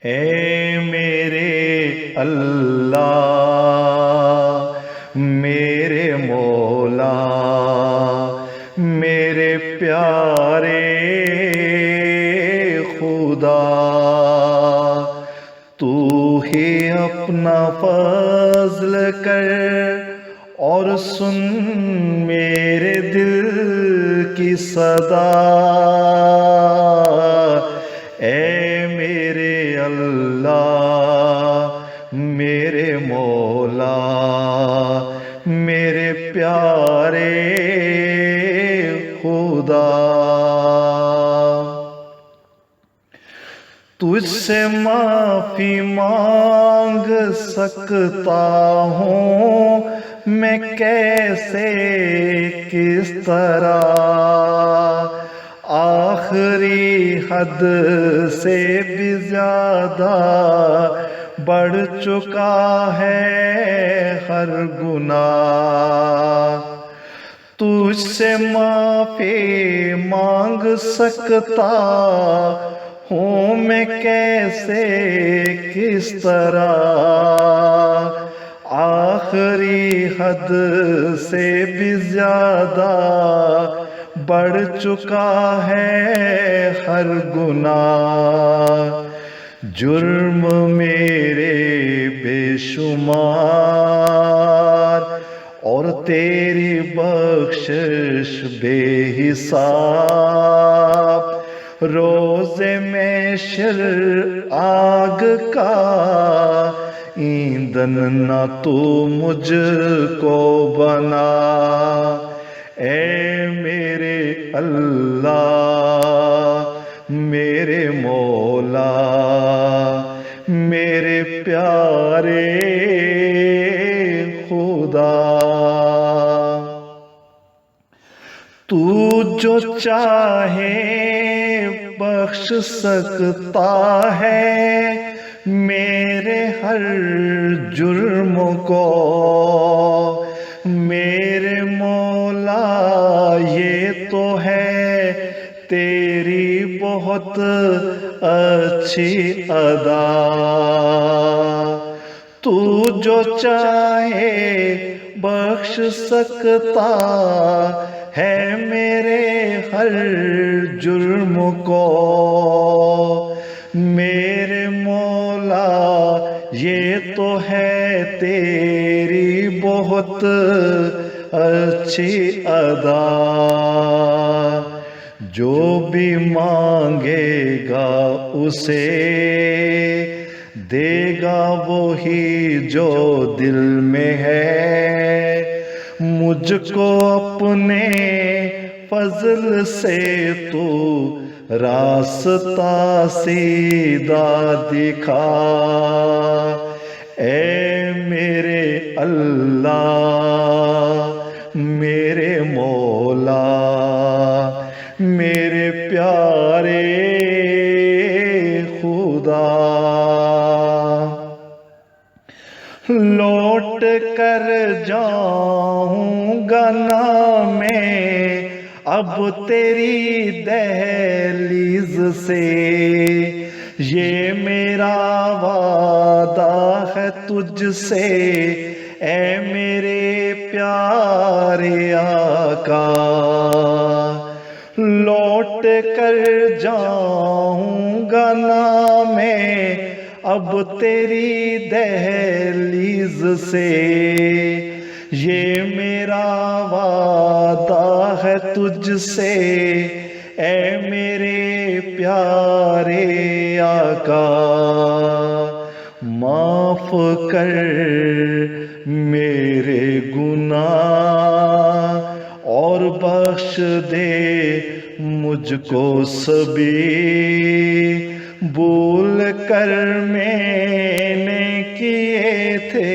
اے میرے اللہ، میرے مولا، میرے پیارے خدا، تو ہی اپنا فضل کر اور سن میرے دل کی صدا۔ اے میرے اللہ، میرے مولا، میرے پیارے خدا، تجھ سے معافی مانگ سکتا ہوں میں کیسے، کس طرح؟ آخری حد سے بھی زیادہ بڑھ چکا ہے ہر گناہ۔ تجھ سے معافی مانگ سکتا ہوں میں کیسے، کس طرح؟ آخری حد سے بھی زیادہ بڑھ چکا ہے ہر گناہ۔ جرم میرے بے شمار اور تیری بخشش بے حساب، روز محشر آگ کا ایندھن نہ تو مجھ کو بنا۔ اے میرے اللہ، میرے مولا، میرے پیارے خدا، تو جو چاہے بخش سکتا ہے میرے ہر جرم کو۔ میرے مولا یہ تو ہے تیری بہت اچھی ادا، تو جو چاہے بخش سکتا ہے میرے ہر جرم کو۔ میرے مولا یہ تو ہے تیری بہت اچھی ادا، جو بھی مانگے گا اسے دے گا وہی جو دل میں ہے۔ مجھ کو اپنے فضل سے تو راستہ سیدھا دکھا۔ اے میرے اللہ، میرے مولا، میرے پیارے خدا، لوٹ کر جاؤں گا نہ میں اب تیری دہلیز سے، یہ میرا وعدہ ہے تجھ سے اے میرے پیارے آقا۔ لوٹ کر جاؤں گا نہ میں اب تیری دہلیز سے، یہ میرا وعدہ ہے تجھ سے اے میرے پیارے آقا۔ معاف کر میرے گناہ اور بخش دے مجھ کو سبھی، بھول کر میں نے کیے تھے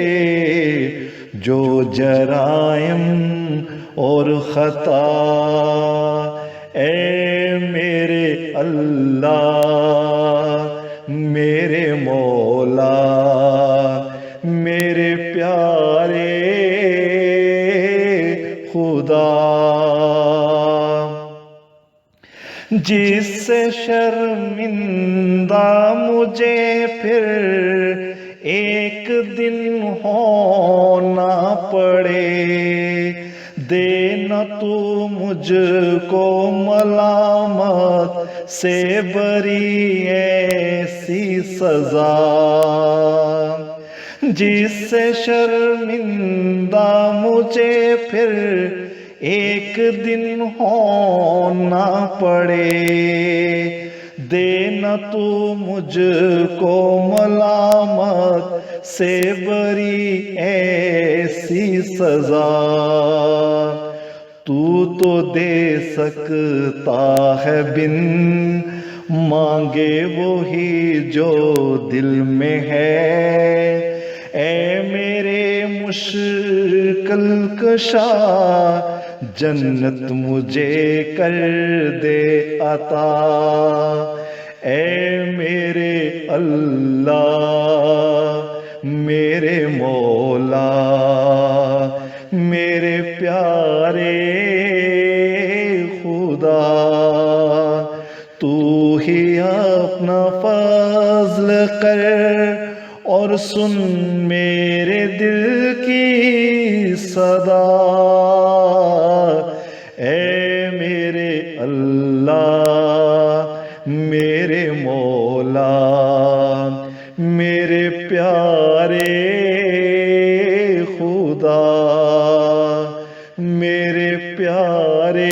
جو جرائم اور خطا۔ اے میرے اللہ، میرے مولا، میرے پیارے خدا، جس سے شرمندہ مجھے پھر ایک دن ہونا پڑے، دے نہ تو مجھ کو ملامت سے بری ایسی سزا، جس سے شرمندہ مجھے پھر ایک دن ہونا پڑے، دے نہ تو مجھ کو ملامت سے بری ایسی سزا، تو دے سکتا ہے بن مانگے وہی جو دل میں ہے، اے میرے مشکل کشا جنت مجھے کر دے عطا، اے میرے اللہ میرے مولا میرے پیارے خدا، تو ہی اپنا فضل کر اور سن میرے دل کی صدا، اے میرے اللہ میرے مولا میرے پیارے خدا میرے پیارے